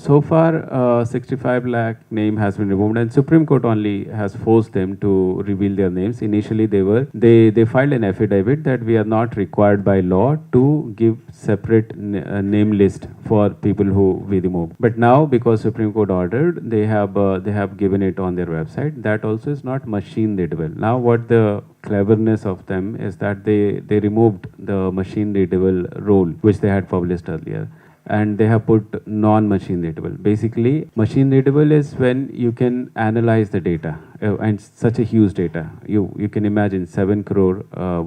so far, 65 lakh name has been removed, and Supreme Court only has forced them to reveal their names. Initially, they filed an affidavit that we are not required by law to give separate name list for people who we remove. But now, because Supreme Court ordered, they have given it on their website. That also is not machine readable. Now, what the cleverness of them is that they removed the machine readable rule which they had published earlier, and they have put non-machine readable. Basically, machine readable is when you can analyze the data, and such a huge data. You can imagine 7 crore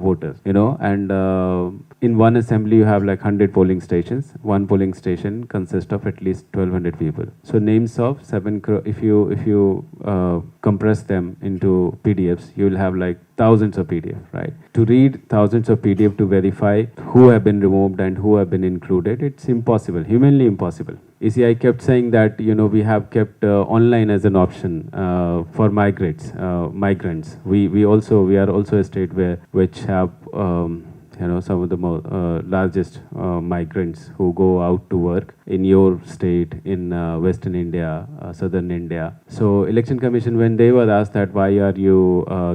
voters, and in one assembly you have like 100 polling stations. One polling station consists of at least 1,200 people. So names of 7 crore, if you compress them into PDFs, you will have like thousands of PDF, right? To read thousands of PDF to verify who have been removed and who have been included, it's impossible, humanly impossible. You see, I kept saying that, we have kept online as an option for migrants. We are also a state which have some of the largest migrants who go out to work in your state, in Western India, Southern India. So Election Commission, when they were asked that why are you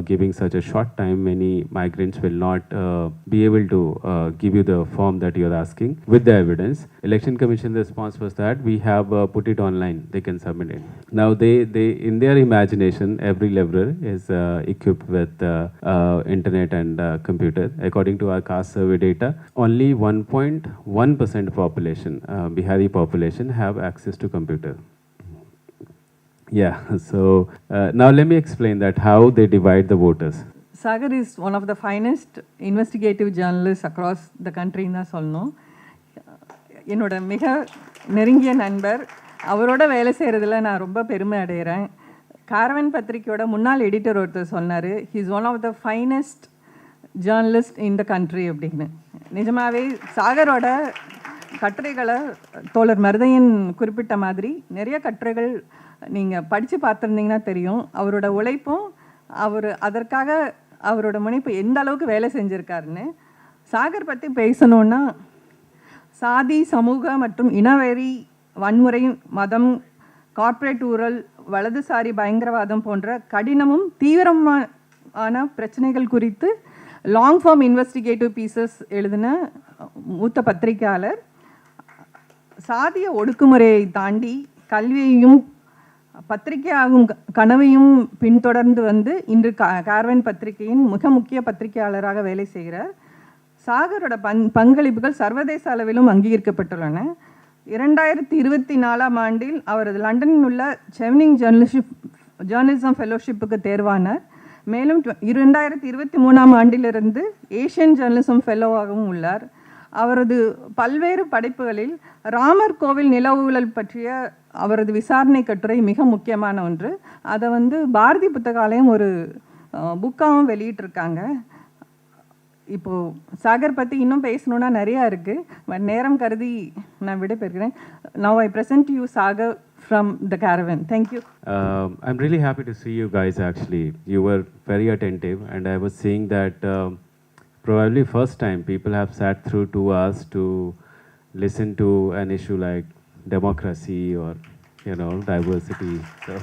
giving such a short time, many migrants will not be able to give you the form that you are asking with the evidence. Election Commission response was that we have put it online, they can submit it. Now they in their imagination, every laborer is equipped with internet and computer. According to our caste survey data, only 1.1% population, Bihari population, have access to computer. Yeah, so now let me explain that how they divide the voters. Sagar is one of the finest investigative journalists across the country in சொல்லணும். என்னோட மிக நெருங்கிய நண்பர், அவரோட வேலை செய்கிறதுல நான் ரொம்ப பெருமை அடைகிறேன். காரவன் பத்திரிக்கையோட முன்னாள் எடிட்டர் ஒருத்தர் சொன்னார், he is one of the finest journalist in the country அப்படின்னு. நிஜமாகவே சாகரோட கட்டுரைகளை தோழர் மருதையன் குறிப்பிட்ட மாதிரி நிறைய கட்டுரைகள் நீங்கள் படித்து பார்த்துருந்தீங்கன்னா தெரியும். அவரோட உழைப்பும் அதற்காக அவரோட முனைப்பு எந்த அளவுக்கு வேலை செஞ்சுருக்காருன்னு. சாகர் பற்றி பேசணுன்னா, சாதி, சமூக மற்றும் இனவெறி, வன்முறை, மதம், கார்ப்பரேட் ஊழல், வலதுசாரி பயங்கரவாதம் போன்ற கடினமும் தீவிரமான பிரச்சனைகள் குறித்து லாங் ஃபார்ம் இன்வெஸ்டிகேட்டிவ் பீசஸ் எழுதின மூத்த பத்திரிகையாளர். சாதிய ஒடுக்குமுறையை தாண்டி கல்வியையும் பத்திரிகையாகும் கனவையும் பின்தொடர்ந்து வந்து இன்று கார்வன் பத்திரிகையின் மிக முக்கிய பத்திரிகையாளராக வேலை செய்கிறார். சாகரோட பங்களிப்புகள் சர்வதேச அளவிலும் அங்கீகரிக்கப்பட்டுள்ளன. 2024 ஆண்டில் அவரது லண்டனில் உள்ள செவனிங் ஜேர்னலிசம் ஃபெலோஷிப்புக்கு தேர்வானார். மேலும் 2023 ஆண்டிலிருந்து ஏஷியன் ஜேர்னலிசம் ஃபெலோவாகவும் உள்ளார். அவரது பல்வேறு படைப்புகளில் ராமர் கோவில் நில ஊழல் பற்றிய அவரது விசாரணை கட்டுரை மிக முக்கியமான ஒன்று. அதை பாரதி புத்தகாலயம் ஒரு புக்காகவும் வெளியிட்டிருக்காங்க. இப்போது சாகர் பற்றி இன்னும் பேசணுன்னா நிறையா இருக்குது, பட் நேரம் கருதி நான் விடைபெறுகிறேன். Now I present to you Sagar from the Caravan. Thank you. I'm really happy to see you guys actually. You were very attentive, and I was seeing that probably first time people have sat through 2 hours to listen to an issue like democracy or diversity. So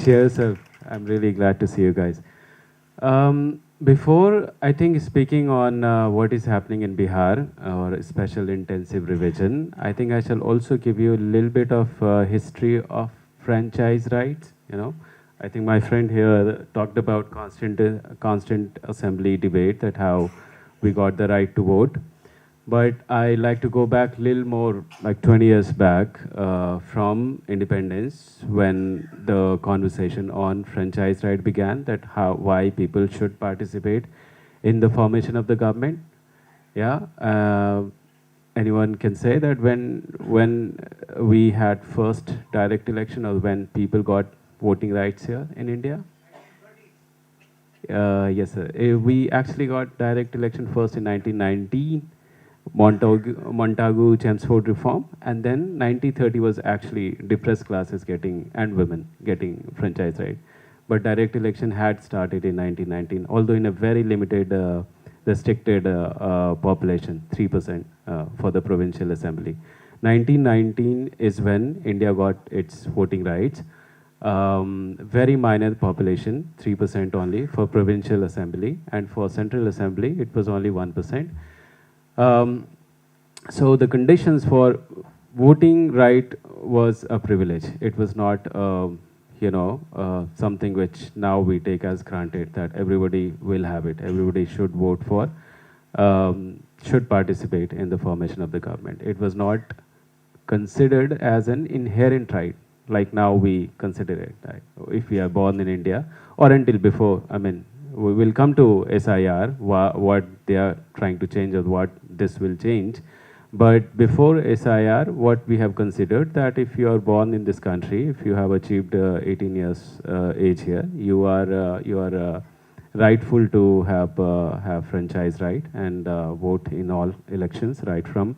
cheers, I'm really glad to see you guys. Before, I think, speaking on what is happening in Bihar or special intensive revision, I think I shall also give you a little bit of history of franchise rights. I think my friend here talked about constant assembly debate, that how we got the right to vote. But I like to go back a little more, like 20 years back, from independence, when the conversation on franchise right began, that why people should participate in the formation of the government. Yeah, anyone can say that when we had first direct election, or when people got voting rights here in India? Yes, sir. We actually got direct election first in 1919. Montagu Chelmsford reform, and then 1930 was actually depressed classes and women getting franchise right. But direct election had started in 1919, although in a very limited, restricted population, 3% for the provincial assembly. 1919 is when India got its voting rights. Very minor population, 3% only for provincial assembly, and for central assembly it was only 1%. So the conditions for voting right was a privilege. It was not, something which now we take as granted that everybody will have it. Everybody should vote for, should participate in the formation of the government. It was not considered as an inherent right, like now we consider it. Right? If we are born in India, or until before, I mean, we will come to SIR, what they are trying to change or what this will change. But before SIR, what we have considered that if you are born in this country, if you have achieved 18 years age here, you are rightful to have franchise right and vote in all elections, right from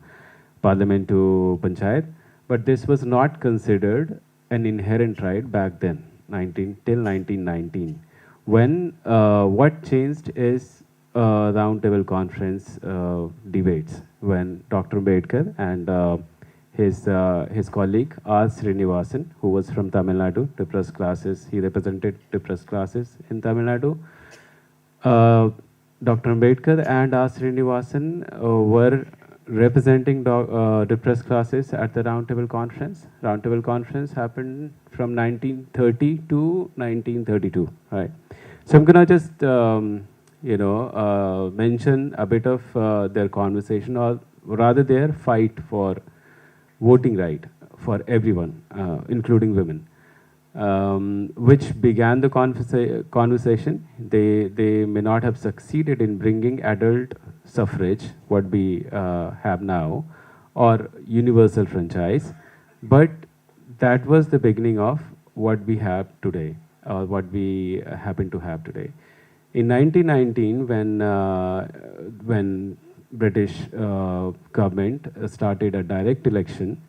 parliament to panchayat. But this was not considered an inherent right back then, till 1919. When what changed is roundtable conference debates when Dr. Ambedkar and his colleague R. Srinivasan, who was from Tamil Nadu, depressed classes, he represented depressed classes in Tamil Nadu. Dr. Ambedkar and R. Srinivasan were representing depressed classes at the Roundtable Conference. Roundtable Conference happened from 1930 to 1932, right? So I'm gonna just mention a bit of their conversation, or rather their fight for voting right for everyone, including women, which began the conversation. They may not have succeeded in bringing adult suffrage, what we have now, or universal franchise, but that was the beginning of what we have today, or what we happen to have today. In 1919, when British government started a direct election,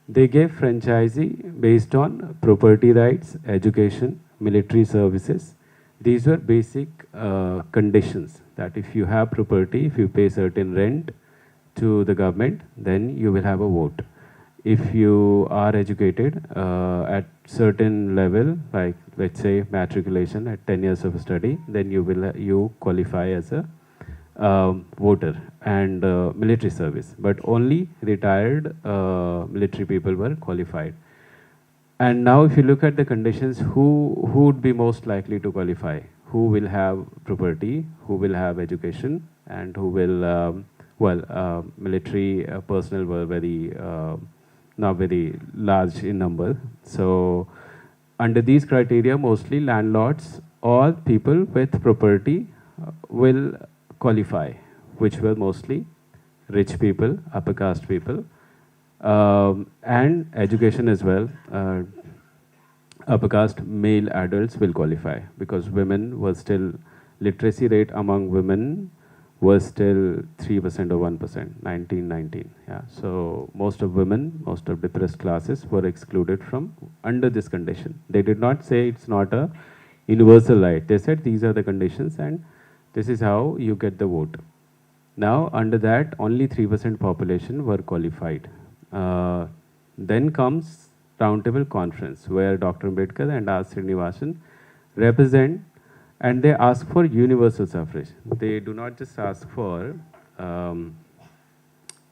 they gave franchisee based on property rights, education, military services. These were basic conditions that if you have property, if you pay certain rent to the government, then you will have a vote. If you are educated at certain level, like let's say matriculation at 10 years of study, then you qualify as a voter, and military service. But only retired military people were qualified. And now if you look at the conditions, who would be most likely to qualify? Who will have property, who will have education, and who will, military personnel were not very large in number. So under these criteria, mostly landlords or people with property will qualify, which were mostly rich people, upper caste people, and education as well. Upper caste male adults will qualify because women were still, literacy rate among women was still 3% or 1%, 1919. Yeah. So most of women, most of depressed classes were excluded from under this condition. They did not say it's not a universal right. They said these are the conditions and this is how you get the vote. Now under that, only 3% population were qualified. Then comes Roundtable Conference, where Dr. Ambedkar and R. Srinivasan represent, and they ask for universal suffrage. They do not just ask for,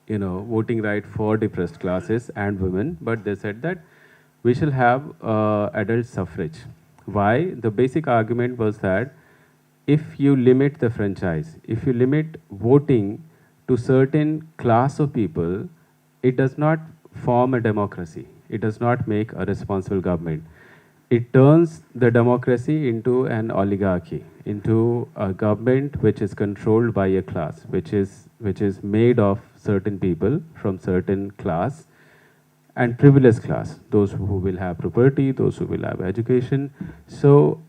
voting right for depressed classes and women, but they said that we shall have adult suffrage. Why? The basic argument was that if you limit the franchise, if you limit voting to certain class of people, it does not form a democracy. It does not make a responsible government. It turns the democracy into an oligarchy, into a government which is controlled by a class, which is made of certain people from certain class and privileged class, those who will have property, those who will have education. So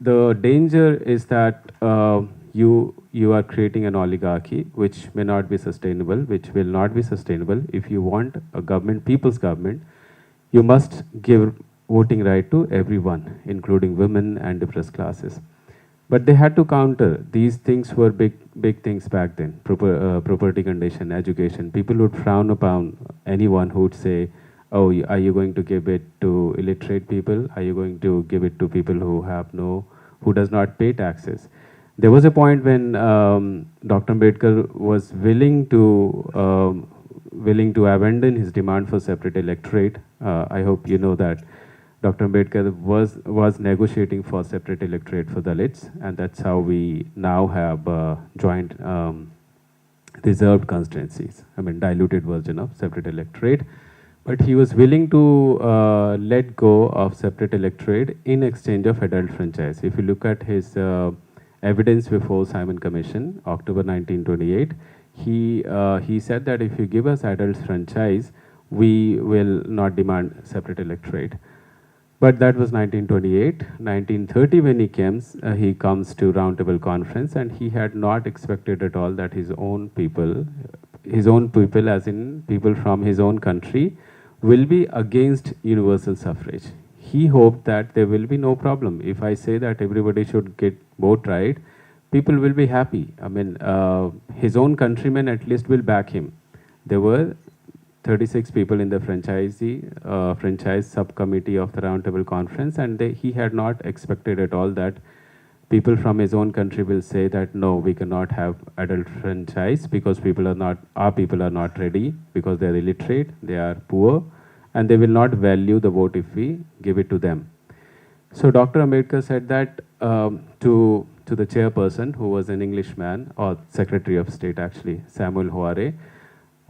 the danger is that you are creating an oligarchy which may not be sustainable, which will not be sustainable. If you want a government, people's government, you must give voting right to everyone, including women and depressed classes. But they had to counter. These things were big things back then. Property condition, education. People would frown upon anyone who would say, "Oh, are you going to give it to illiterate people? Are you going to give it to people who does not pay taxes?" There was a point when Dr. Ambedkar was willing to abandon his demand for separate electorate. I hope you know that Dr. Ambedkar was negotiating for separate electorate for Dalits, and that's how we now have joint reserved constituencies. I mean, diluted version of separate electorate. But he was willing to let go of separate electorate in exchange of adult franchise. If you look at his evidence before Simon Commission, October 1928, he said that if you give us adult franchise, we will not demand separate electorate. But that was 1928. 1930, when he comes to Roundtable Conference, and he had not expected at all that his own people, as in people from his own country, will be against universal suffrage. He hoped that there will be no problem. If I say that everybody should get vote right, people will be happy. I mean, his own countrymen at least will back him. There were 36 people in the franchise subcommittee of the Roundtable Conference, and he had not expected at all that people from his own country will say that no, we cannot have adult franchise because our people are not ready, because they are illiterate, they are poor, and they will not value the vote if we give it to them. So Dr. Ambedkar said that to the chairperson, who was an Englishman, or Secretary of State actually, Samuel Hoare.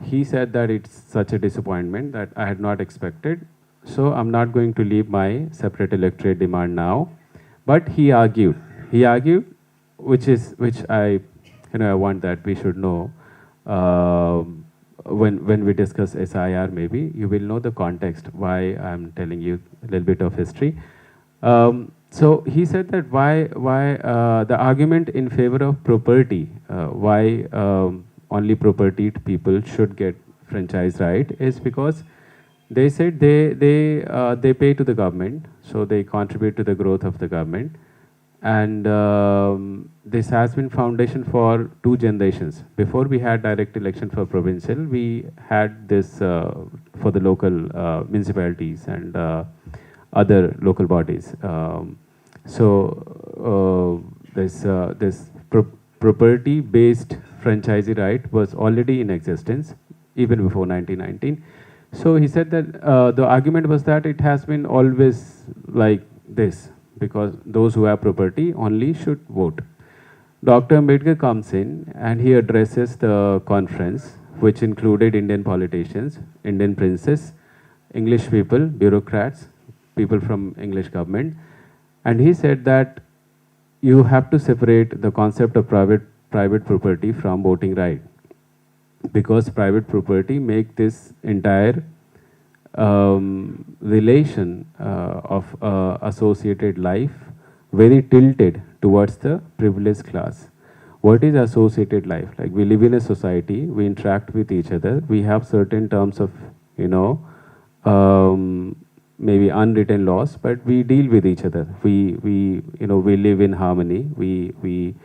He said that it's such a disappointment that I had not expected, so I'm not going to leave my separate electorate demand now. But he argued, which I want that we should know. When we discuss SIR, maybe you will know the context why I'm telling you a little bit of history. So he said that why the argument in favor of property, why only propertied people should get franchise right, is because they said they pay to the government, so they contribute to the growth of the government. And this has been foundation for 2 generations. Before we had direct election for provincial, we had this for the local municipalities and other local bodies. This property-based franchisee right was already in existence even before 1919. So he said that the argument was that it has been always like this, because those who have property only should vote. Dr. Ambedkar comes in and he addresses the conference, which included Indian politicians, Indian princes, English people, bureaucrats, people from English government. And he said that you have to separate the concept of private property from voting right, because private property make this entire relation of associated life very tilted towards the privileged class. What is associated life? Like, we live in a society, we interact with each other, we have certain terms of, maybe unwritten laws, but we deal with each other. We live in harmony. We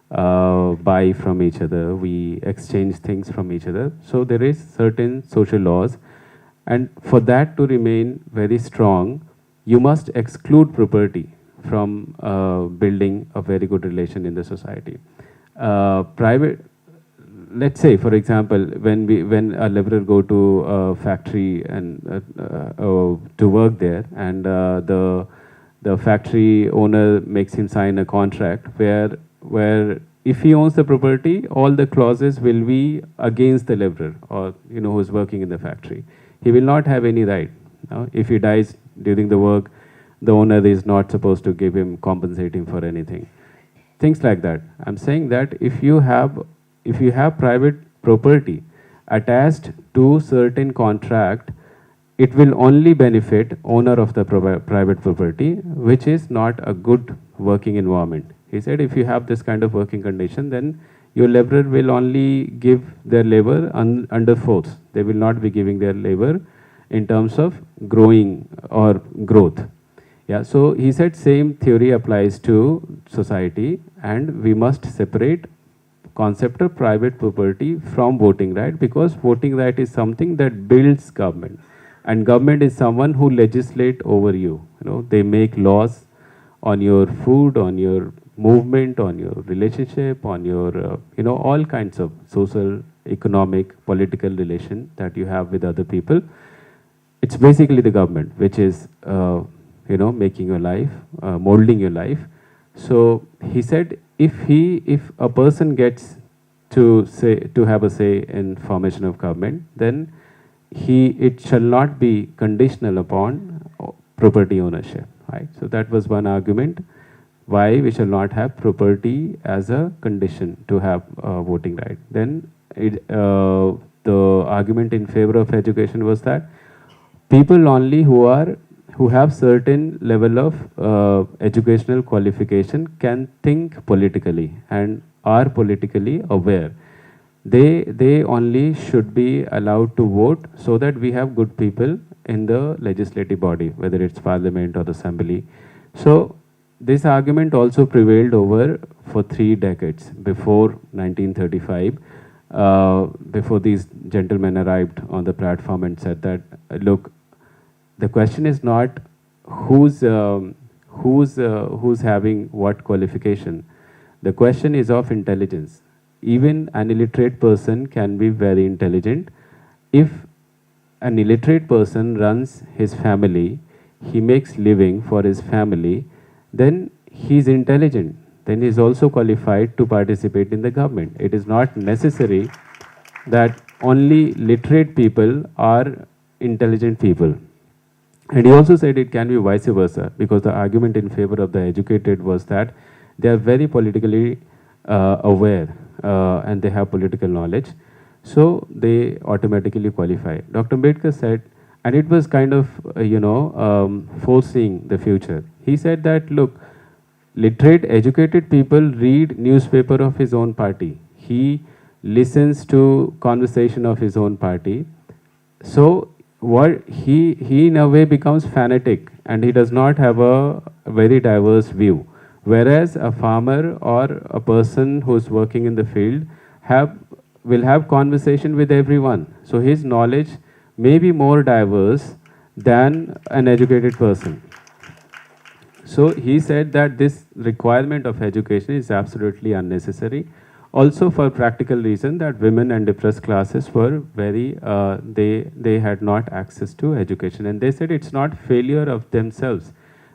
buy from each other. We exchange things from each other. So there is certain social laws, and for that to remain very strong, you must exclude property from building a very good relation in the society. Let's say, for example, when a laborer go to a factory and to work there, and the factory owner makes him sign a contract where if he owns the property, all the clauses will be against the laborer, or who is working in the factory. He will not have any right. If he dies during the work, the owner is not supposed to give him, compensate him for anything. Things like that. I'm saying that if you have private property attached to certain contract, it will only benefit owner of the private property, which is not a good working environment. He said if you have this kind of working condition, then your laborer will only give their labor under force. They will not be giving their labor in terms of growing or growth. Yeah, so he said same theory applies to society, and we must separate concept of private property from voting right, because voting right is something that builds government, and government is someone who legislate over you. You know, they make laws on your food, on your movement, on your relationship, on your all kinds of social, economic, political relation that you have with other people. It's basically the government which is making your life, molding your life. So he said if a person gets to have a say in formation of government, then it shall not be conditional upon property ownership, right? So that was one argument why we shall not have property as a condition to have voting right. Then the argument in favor of education was that people only who have certain level of educational qualification can think politically and are politically aware. They only should be allowed to vote, so that we have good people in the legislative body, whether it's parliament or the assembly. So this argument also prevailed over for 3 decades before 1935, before these gentlemen arrived on the platform and said that, look, the question is not who's having what qualification. The question is of intelligence. Even an illiterate person can be very intelligent. If an illiterate person runs his family, he makes living for his family, then he's intelligent. Then he's also qualified to participate in the government. It is not necessary that only literate people are intelligent people. And he also said it can be vice versa, because the argument in favor of the educated was that they are very politically aware and they have political knowledge, so they automatically qualify. Dr. Ambedkar said, and it was kind of foreseeing the future. He said that, look, literate, educated people read newspaper of his own party. He listens to conversation of his own party. So what he in a way becomes fanatic, and he does not have a very diverse view. Whereas a farmer or a person who's working in the field will have conversation with everyone. So his knowledge may be more diverse than an educated person. So he said that this requirement of education is absolutely unnecessary. Also for practical reason that women and depressed classes were very, they had not access to education. And they said it's not failure of themselves.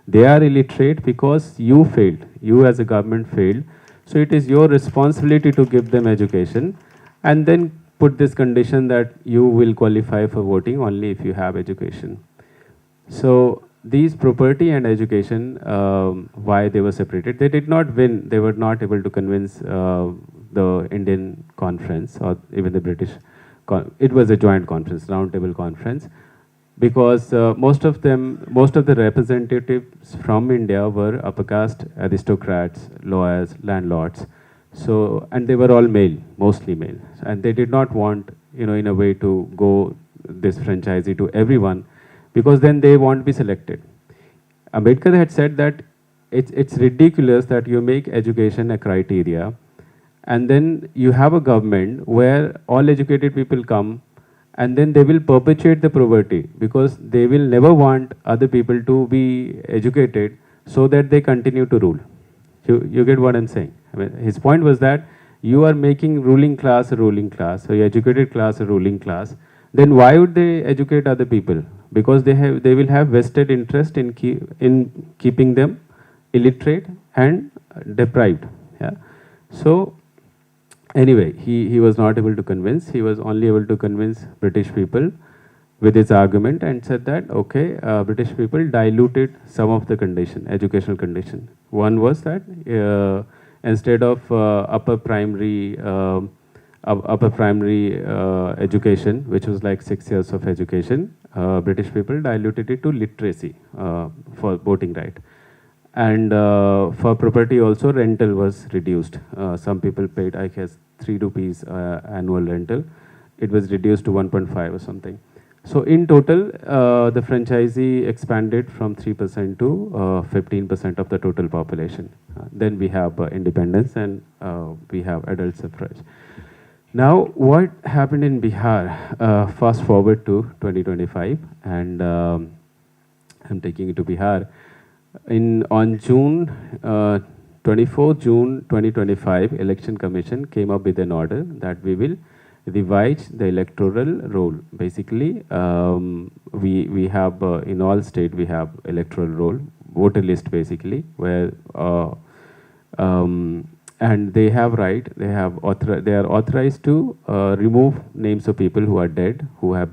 They are illiterate because you failed. You as a government failed. So it is your responsibility to give them education, and then put this condition that you will qualify for voting only if you have education. So these property and education, why they were separated, they did not win. They were not able to convince the Indian conference or even the British. It was a joint conference, roundtable conference, because most of the representatives from India were upper caste aristocrats, lawyers, landlords. So, and they were all male, mostly male, and they did not want, in a way to go this franchisee to everyone, because then they won't be selected. Ambedkar had said that it's ridiculous that you make education a criteria, and then you have a government where all educated people come, and then they will perpetuate the poverty, because they will never want other people to be educated so that they continue to rule. You get what I'm saying? I mean, his point was that you are making ruling class a ruling class, so educated class a ruling class. Then why would they educate other people? Because they will have vested interest in keeping them illiterate and deprived. Yeah. So anyway, he was not able to convince. He was only able to convince British people with his argument, and said that, okay, British people diluted some of the educational condition. One was that instead of upper primary education, which was like 6 years of education, British people diluted it to literacy for voting right. And for property also, rental was reduced. Some people paid, I guess, 3 rupees annual rental. It was reduced to 1.5 or something. So in total, the franchisee expanded from 3% to 15% of the total population. Then we have independence and we have adult suffrage. Now, what happened in Bihar? Fast forward to 2025, and I'm taking it to Bihar. On June 24 June 2025, Election Commission came up with an order that we will revise the electoral roll. Basically, we have in all state we have electoral roll, voter list basically, where and they have right, they are authorized to remove names of people who are dead, who have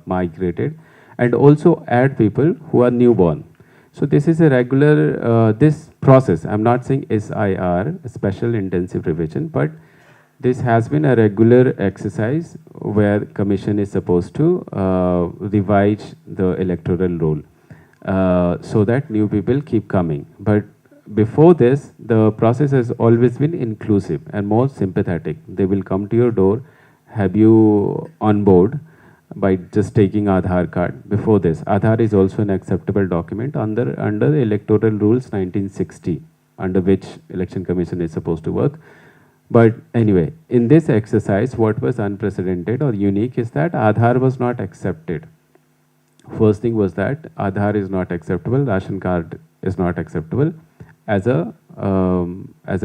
migrated, and also add people who are newborn. So this is a regular this process. I'm not saying SIR, special intensive revision, but this has been a regular exercise where commission is supposed to revise the electoral roll so that new people keep coming. But before this, the process has always been inclusive and more sympathetic. They will come to your door, have you on board by just taking Aadhaar card. Before this, Aadhaar is also an acceptable document under the Electoral Rules 1960, under which Election Commission is supposed to work. But anyway, in this exercise, what was unprecedented or unique is that Aadhaar was not accepted. First thing was that Aadhaar is not acceptable, ration card is not acceptable as an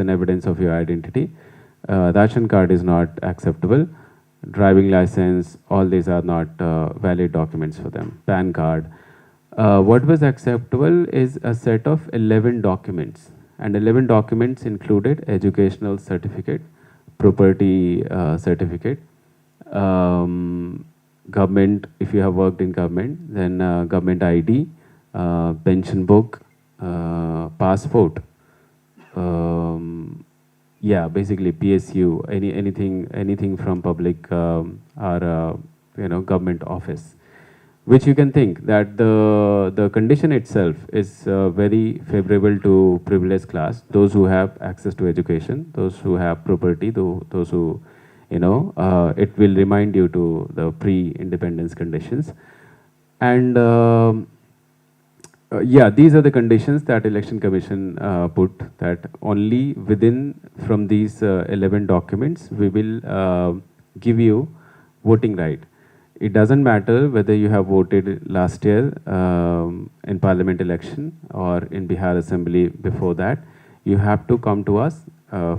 evidence of your identity. Ration card is not acceptable. Driving license, all these are not valid documents for them. PAN card. What was acceptable is a set of 11 documents. And 11 documents included educational certificate, property certificate, government, if you have worked in government, then government ID, pension book, passport, yeah, basically PSU, anything from public or government office, which you can think that the condition itself is very favorable to privileged class, those who have access to education, those who have property, those who, it will remind you to the pre-independence conditions. And yeah, these are the conditions that Election Commission put, that only from these 11 documents, we will give you voting right. It doesn't matter whether you have voted last year in parliament election or in Bihar Assembly before that. You have to come to us,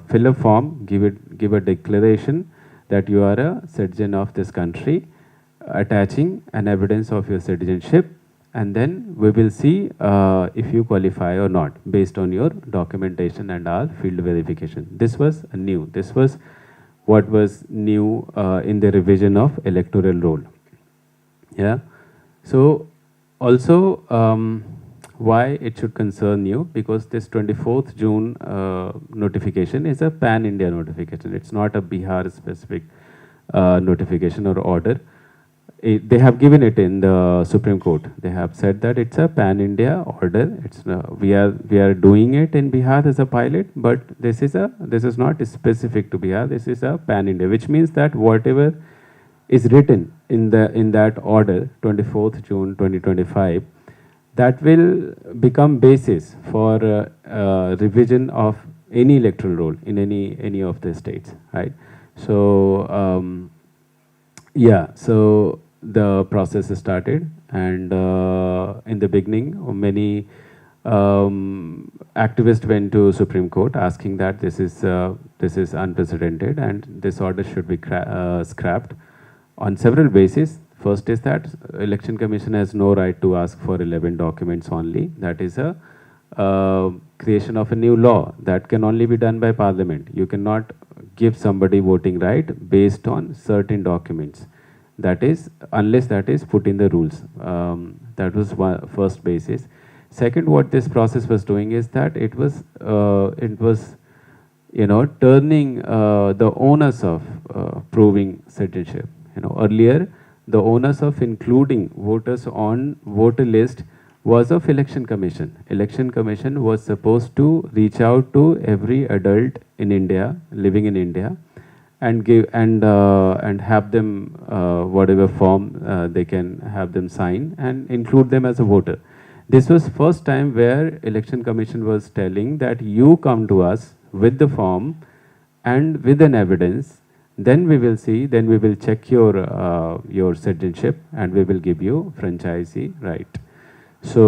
fill a form, give a declaration that you are a citizen of this country, attaching an evidence of your citizenship, and then we will see if you qualify or not based on your documentation and our field verification. This was new. This was what was new in the revision of electoral roll. Yeah. So also why it should concern you, because this 24th June notification is a pan-India notification. It's not a Bihar specific notification or order. They have given it in the Supreme Court. They have said that it's a pan-India order. It's we are doing it in Bihar as a pilot, but this is not specific to Bihar. This is a pan-India, which means that whatever is written in that order, 24th June 2025, that will become basis for revision of any electoral roll in any of the states, right? So yeah, so the process started, and in the beginning, many activists went to Supreme Court asking that this is unprecedented and this order should be scrapped on several bases. First is that Election Commission has no right to ask for 11 documents only. That is a creation of a new law that can only be done by Parliament. You cannot give somebody voting right based on certain documents. That is, unless that is put in the rules. That was one first basis. Second, what this process was doing is that it was turning the onus of proving citizenship. Earlier, the onus of including voters on voter list was of Election Commission. Election Commission was supposed to reach out to every adult in India, living in India, and give and have them whatever form they can have them sign and include them as a voter. This was first time where election commission was telling that you come to us with the form and with an evidence, then we will see, then we will check your citizenship and we will give you franchisee right. So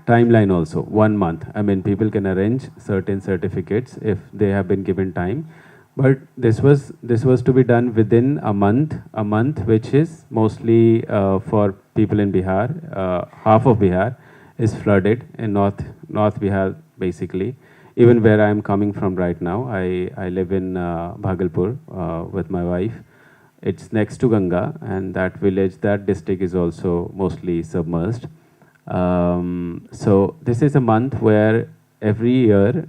timeline also 1 month. I mean, people can arrange certain certificates if they have been given time, but this was to be done within a month, which is mostly for people in Bihar. Half of Bihar is flooded in North Bihar basically. Even where I am coming from right now, I live in Bhagalpur with my wife. It's next to Ganga, and that village, that district is also mostly submerged. So this is a month where every year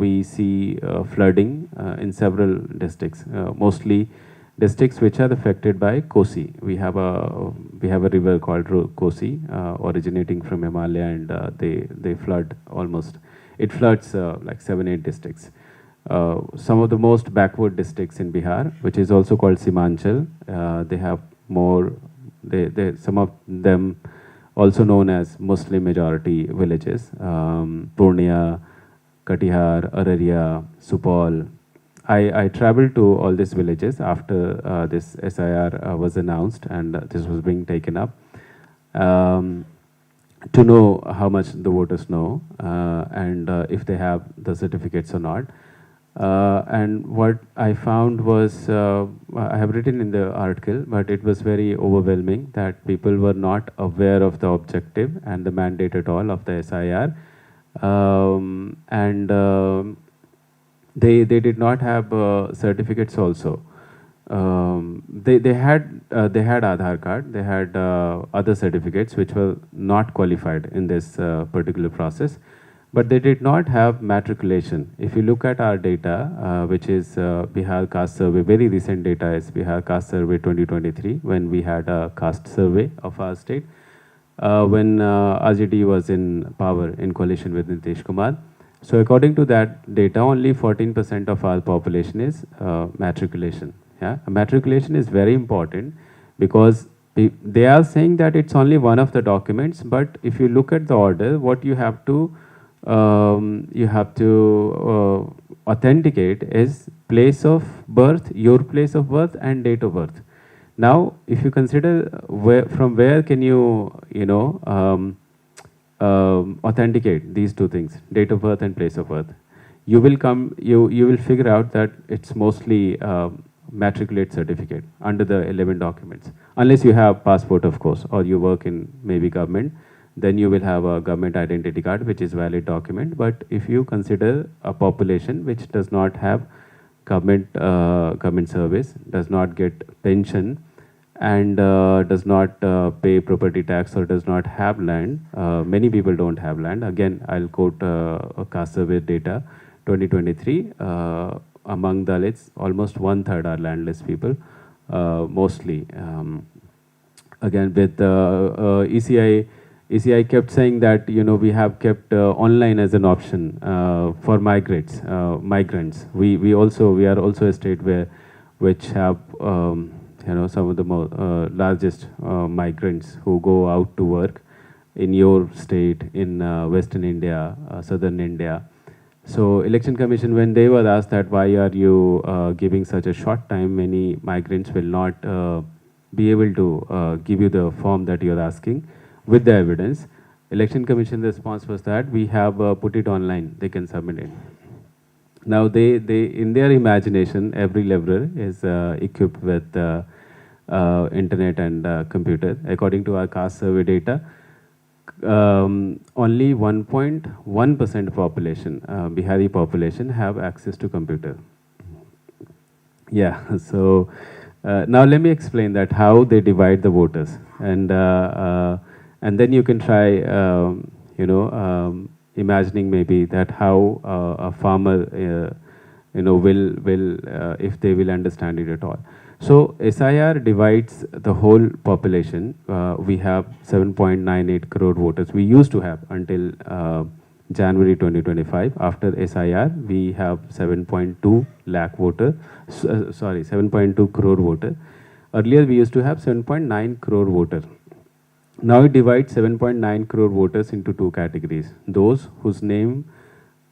we see flooding in several districts, mostly districts which are affected by Kosi. We have a river called Kosi, originating from Himalaya, and they flood almost. It floods like 7-8 districts. Some of the most backward districts in Bihar, which is also called Simanchal, they have more. Some of them also known as Muslim majority villages, Purnia, Katihar, Araria, Supal. I traveled to all these villages after this SIR was announced and this was being taken up, to know how much the voters know and if they have the certificates or not. And what I found was, I have written in the article, but it was very overwhelming that people were not aware of the objective and the mandate at all of the SIR. They did not have certificates also. They had Aadhaar card, they had other certificates which were not qualified in this particular process, but they did not have matriculation. If you look at our data, which is Bihar Caste Survey, very recent data is Bihar Caste Survey 2023, when we had a caste survey of our state, when RJD was in power in coalition with Nitish Kumar. So according to that data, only 14% of our population is matriculation. Yeah? Matriculation is very important because they are saying that it's only one of the documents, but if you look at the order, what you have to authenticate is place of birth, your place of birth, and date of birth. Now, if you consider from where can you authenticate these two things, date of birth and place of birth, you will figure out that it's mostly matriculate certificate under the 11 documents, unless you have passport, of course, or you work in maybe government. Then you will have a government identity card, which is valid document. But if you consider a population which does not have government service, does not get pension, and does not pay property tax or does not have land, many people don't have land. Again, I'll quote a caste survey data, 2023, among Dalits, almost 1/3 are landless people, mostly. Again, with ECI kept saying that we have kept online as an option for migrants. We are also a state which have some of the largest migrants who go out to work in your state, in Western India, Southern India. So Election Commission, when they were asked that why are you giving such a short time, many migrants will not be able to give you the form that you're asking with the evidence. Election Commission response was that we have put it online, they can submit it. Now they in their imagination, every leveler is equipped with internet and computer. According to our caste survey data, only 1.1% population, Bihari population, have access to computer. Yeah, so now let me explain that how they divide the voters, and then you can try, imagining maybe that how a farmer, will if they will understand it at all. So SIR divides the whole population. We have 7.98 crore voters. We used to have until January 2025. After SIR, we have 7.2 lakh voter, 7.2 crore voter. Earlier, we used to have 7.9 crore voter. Now it divides 7.9 crore voters into two categories. Those whose name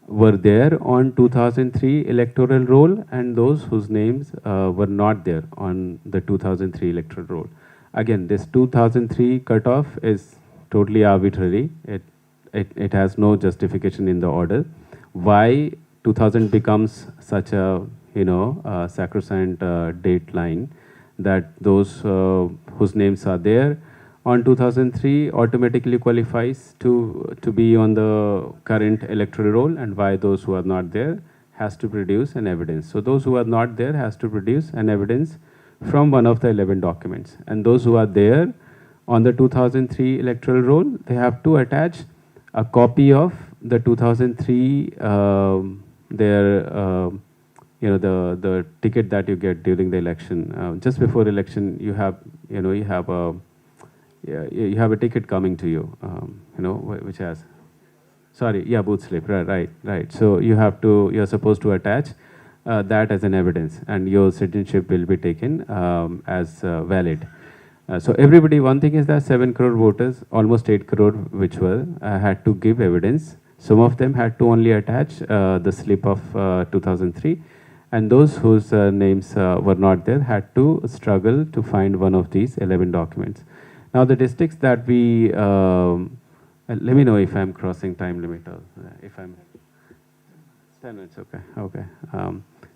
were there on 2003 electoral roll and those whose names were not there on the 2003 electoral roll. Again, this 2003 cutoff is totally arbitrary. It has no justification in the order. Why 2000 becomes such a sacrosanct date line that those whose names are there on 2003 automatically qualifies to be on the current electoral roll, and why those who are not there has to produce an evidence. So those who are not there has to produce an evidence from one of the 11 documents, and those who are there on the 2003 electoral roll, they have to attach a copy of the 2003 the ticket that you get during the election. Just before election, you have a ticket coming to you, which has, booth slip, right. So you're supposed to attach that as an evidence, and your citizenship will be taken as valid. So everybody, one thing is that 7 crore voters, almost 8 crore, which were had to give evidence. Some of them had to only attach the slip of 2003, and those whose names were not there had to struggle to find one of these 11 documents. Now the districts that we, let me know if I'm crossing time limit or if I'm, 10 minutes, okay.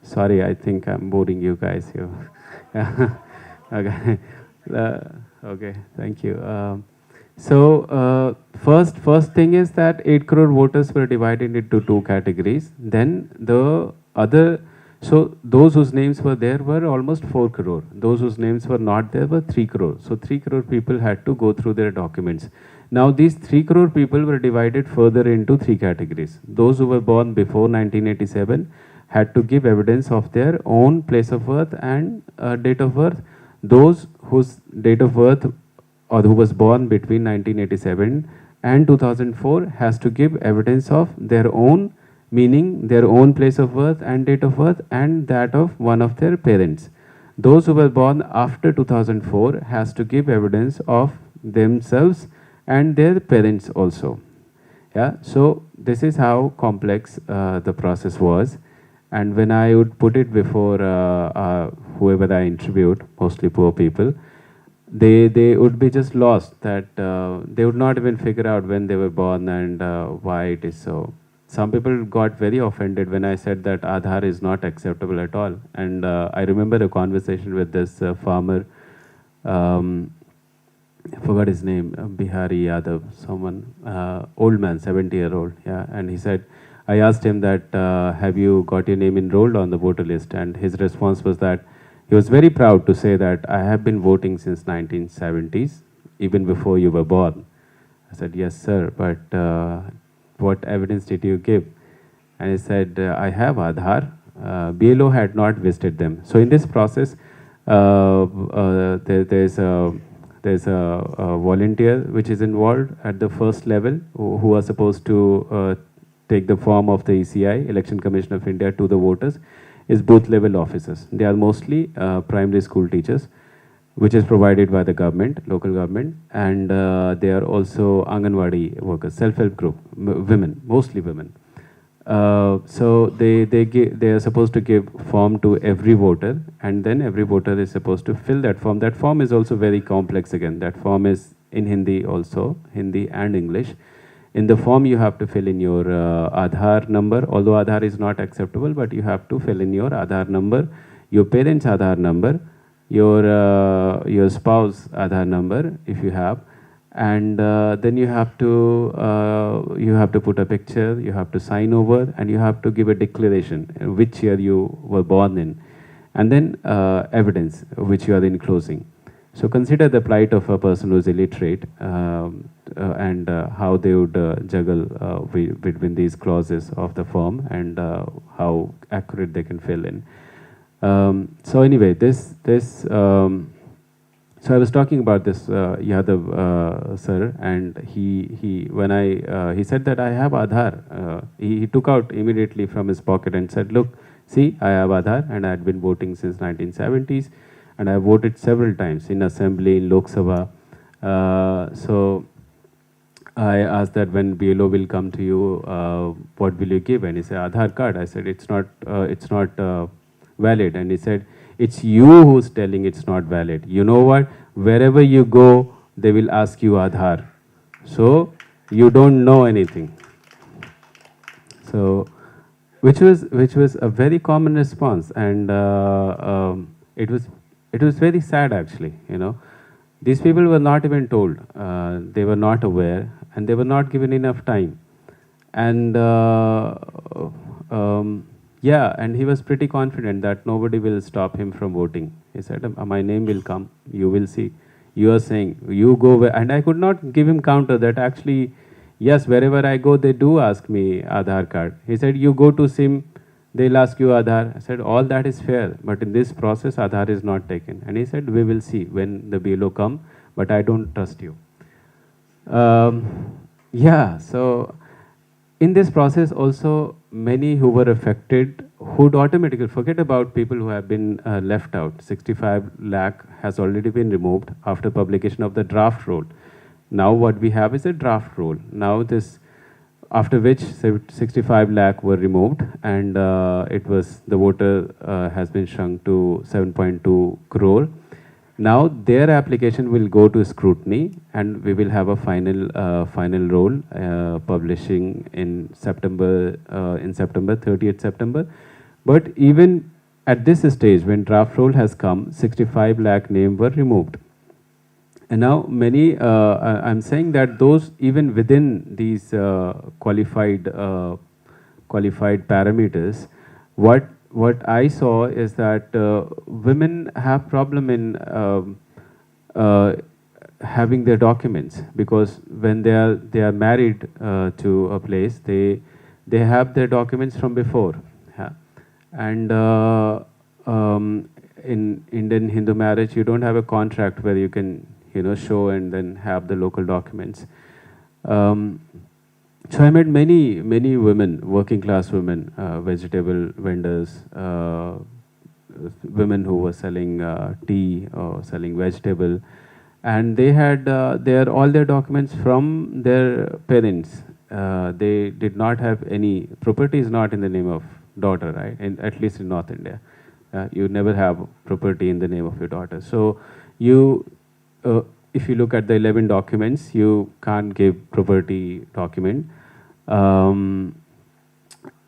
Sorry, I think I'm boring you guys here. Okay. Okay, thank you. First thing is that 8 crore voters were divided into two categories. Then the other, so those whose names were there were almost 4 crore. Those whose names were not there were 3 crore. So 3 crore people had to go through their documents. Now these 3 crore people were divided further into 3 categories. Those who were born before 1987 had to give evidence of their own place of birth and date of birth. Those whose date of birth or who was born between 1987 and 2004 has to give evidence of their own, meaning their own place of birth and date of birth and that of one of their parents. Those who were born after 2004 has to give evidence of themselves and their parents also. Yeah, so this is how complex the process was. And when I would put it before whoever I interviewed, mostly poor people, they would be just lost, that they would not even figure out when they were born and why it is so. Some people got very offended when I said that Aadhaar is not acceptable at all. And I remember a conversation with this farmer, I forgot his name, Bihari Yadav, someone, old man, 70-year-old, yeah. And he said, I asked him that, have you got your name enrolled on the voter list? And his response was that he was very proud to say that I have been voting since 1970s, even before you were born. I said, yes, sir, but what evidence did you give? And he said, I have Aadhaar. BLO had not visited them. So in this process, there's a volunteer which is involved at the first level who are supposed to take the form of the ECI, Election Commission of India, to the voters, is booth level officers. They are mostly primary school teachers, which is provided by the government, local government, and they are also Anganwadi workers, self-help group, women, mostly women. So they are supposed to give form to every voter, and then every voter is supposed to fill that form. That form is also very complex again. That form is in Hindi also, Hindi and English. In the form, you have to fill in your Aadhaar number, although Aadhaar is not acceptable, but you have to fill in your Aadhaar number, your parents' Aadhaar number, your spouse Aadhaar number, if you have, and then you have to put a picture, you have to sign over, and you have to give a declaration which year you were born in, and then evidence which you are enclosing. So consider the plight of a person who is illiterate and how they would juggle between these clauses of the form and how accurate they can fill in. So anyway, this So I was talking about this Yadav sir, and he said that I have Aadhaar. He took out immediately from his pocket and said, "Look, see, I have Aadhaar, and I had been voting since 1970s, and I voted several times in Assembly, in Lok Sabha." So I asked that when BLO will come to you, what will you give? And he said, Aadhaar card. I said, it's not valid. And he said, it's you who's telling it's not valid. You know what? Wherever you go, they will ask you Aadhaar. So you don't know anything. So, which was a very common response, and it was very sad actually. These people were not even told. They were not aware, and they were not given enough time. And yeah, and he was pretty confident that nobody will stop him from voting. He said, "My name will come. You will see. You are saying you go where," and I could not give him counter that actually, yes, wherever I go, they do ask me Aadhaar card. He said, "You go to SIM, they'll ask you Aadhaar." I said, "All that is fair, but in this process, Aadhaar is not taken." And he said, "We will see when the BLO come, but I don't trust you." Yeah, so in this process also, many who were affected would automatically forget about people who have been left out. 65 lakh has already been removed after publication of the draft roll. Now what we have is a draft roll. Now this, after which 65 lakh were removed, and the voter has been shrunk to 7.2 crore. Now their application will go to scrutiny, and we will have a final roll publishing in September, 30th September. But even at this stage, when draft roll has come, 65 lakh names were removed. And now many, I'm saying that those even within these qualified parameters, what I saw is that women have problem in having their documents, because when they are married to a place, they have their documents from before. Yeah. And in Indian Hindu marriage, you don't have a contract where you can show and then have the local documents. So I met many women, working class women, vegetable vendors, women who were selling tea or selling vegetable, and they had all their documents from their parents. They did not have any property is not in the name of daughter, right? At least in North India, you never have property in the name of your daughter. So if you look at the 11 documents, you can't give property document.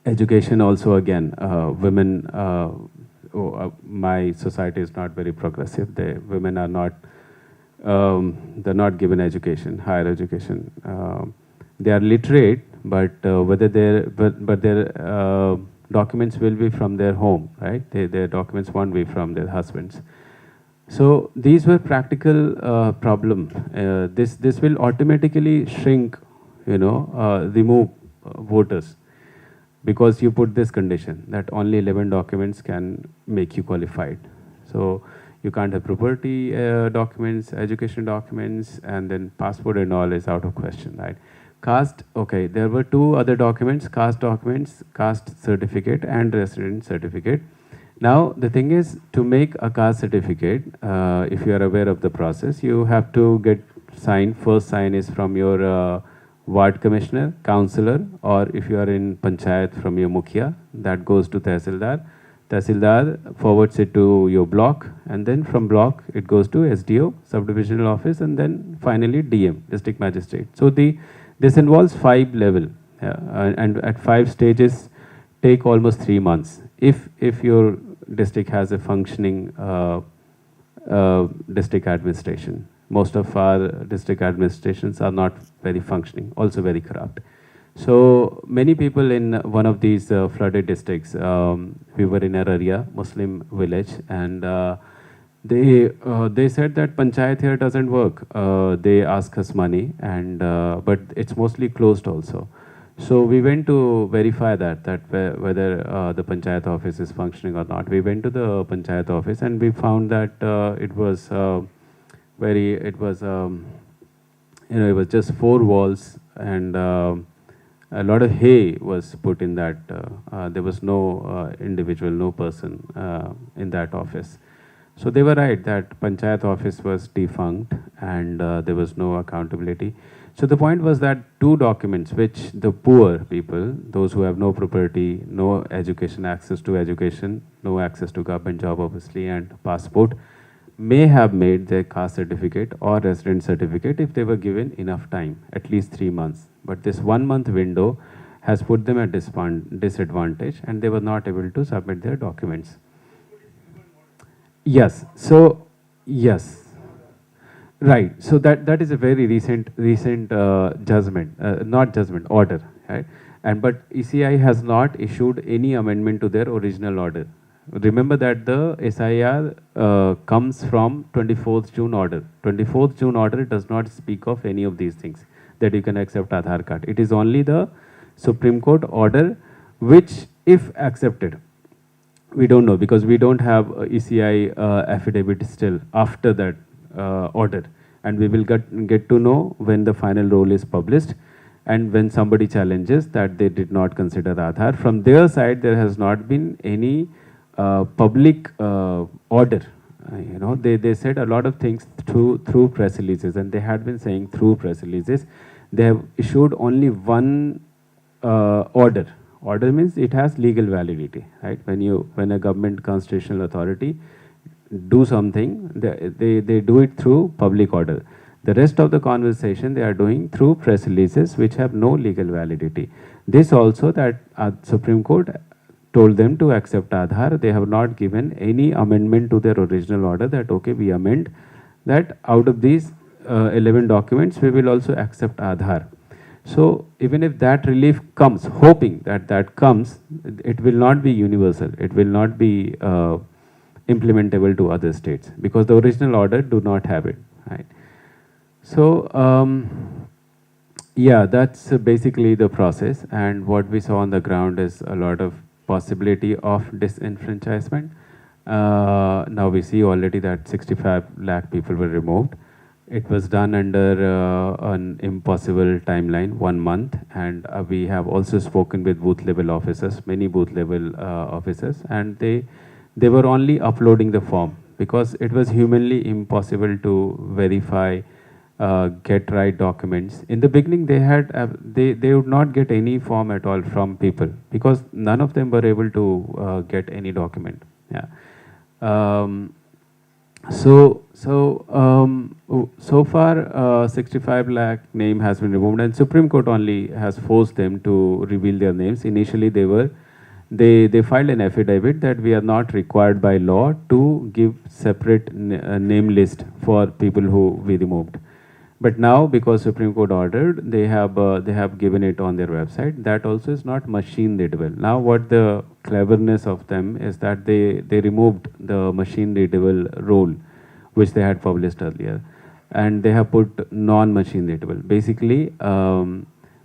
Education also, again, women, my society is not very progressive. Women are not, they're not given education, higher education. They are literate, but whether their documents will be from their home, right? Their documents won't be from their husbands. So these were practical problem. This will automatically shrink, remove voters, because you put this condition that only 11 documents can make you qualified. So you can't have property documents, education documents, and then passport and all is out of question, right? Caste, okay, there were two other documents, caste documents, caste certificate and resident certificate. Now, the thing is, to make a caste certificate, if you are aware of the process, you have to get signed. First sign is from your ward commissioner, councillor, or if you are in panchayat, from your mukhia. That goes to tehsildar. Tehsildar forwards it to your block, and then from block it goes to SDO, subdivisional office, and then finally DM, district magistrate. So this involves 5 levels, and at 5 stages take almost 3 months. If your district has a functioning district administration. Most of our district administrations are not very functioning, also very corrupt. So many people in one of these flooded districts, we were in Araria, Muslim village, and they said that panchayat here doesn't work. They ask us money, and but it's mostly closed also. So we went to verify that whether the panchayat office is functioning or not. We went to the panchayat office and we found that it was it was, it was just four walls, and a lot of hay was put in that. There was no individual, no person in that office. So they were right that Panchayat office was defunct, and there was no accountability. So the point was that two documents which the poor people, those who have no property, no education, access to education, no access to government job obviously, and passport, may have made their caste certificate or resident certificate if they were given enough time, at least 3 months. But this 1 month window has put them at disadvantage, and they were not able to submit their documents. Yes. So, yes. Right. So that is a very recent judgment, not judgment, order, right? And but ECI has not issued any amendment to their original order. Remember that the SIR comes from 24th June order. 24th June order does not speak of any of these things, that you can accept Aadhaar card. It is only the Supreme Court order which, if accepted, we don't know because we don't have ECI affidavit still after that order, and we will get to know when the final rule is published, and when somebody challenges that they did not consider Aadhaar. From their side, there has not been any public order. They said a lot of things through press releases, and they had been saying through press releases. They have issued only one order. Order means it has legal validity, right? When a government constitutional authority do something, they do it through public order. The rest of the conversation they are doing through press releases which have no legal validity. This also that Supreme Court told them to accept Aadhaar. They have not given any amendment to their original order that, okay, we amend that out of these 11 documents, we will also accept Aadhaar. So even if that relief comes, hoping that comes, it will not be universal. It will not be implementable to other states because the original order do not have it, right? So yeah, that's basically the process, and what we saw on the ground is a lot of possibility of disenfranchisement. Now we see already that 65 lakh people were removed. It was done under an impossible timeline, 1 month, and we have also spoken with booth level officers, many booth level officers, and they were only uploading the form because it was humanly impossible to verify, get right documents. In the beginning, they would not get any form at all from people because none of them were able to get any document. Yeah. So far, 65 lakh name has been removed, and Supreme Court only has forced them to reveal their names. Initially, they filed an affidavit that we are not required by law to give separate name list for people who we removed. But now, because Supreme Court ordered, they have given it on their website. That also is not machine readable. Now, what the cleverness of them is that they removed the machine readable rule, which they had published earlier, and they have put non-machine readable. Basically,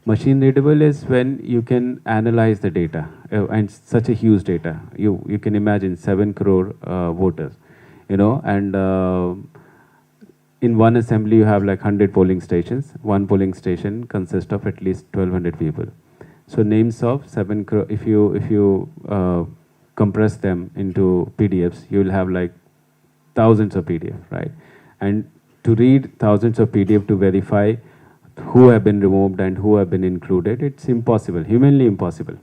machine readable is when you can analyze the data, and such a huge data. You can imagine 7 crore voters, and in one assembly you have like 100 polling stations. One polling station consists of at least 1,200 people. So names of 7 crore, if you compress them into PDFs, you will have like thousands of PDF, right? And to read thousands of PDF to verify who have been removed and who have been included, it's impossible, humanly impossible,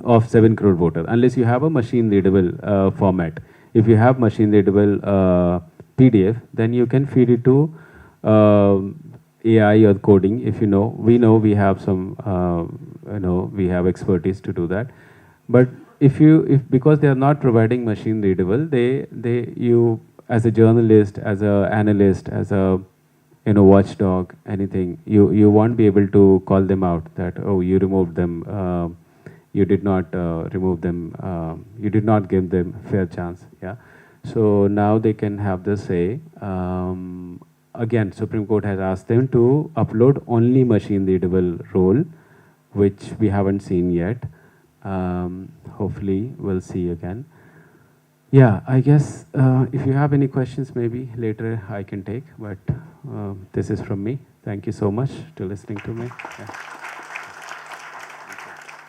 of 7 crore voters, unless you have a machine readable format. If you have machine readable PDF, then you can feed it to AI or coding. If we know we have some, we have expertise to do that. But if because they are not providing machine readable, you as a journalist, as a analyst, as a watchdog, anything, you won't be able to call them out that, oh, you removed them, you did not remove them, you did not give them fair chance. Yeah. So now they can have the say. Again, Supreme Court has asked them to upload only machine readable role, which we haven't seen yet. Hopefully we'll see again. Yeah, I guess if you have any questions, maybe later I can take, but this is from me. Thank you so much to listening to me. Yeah.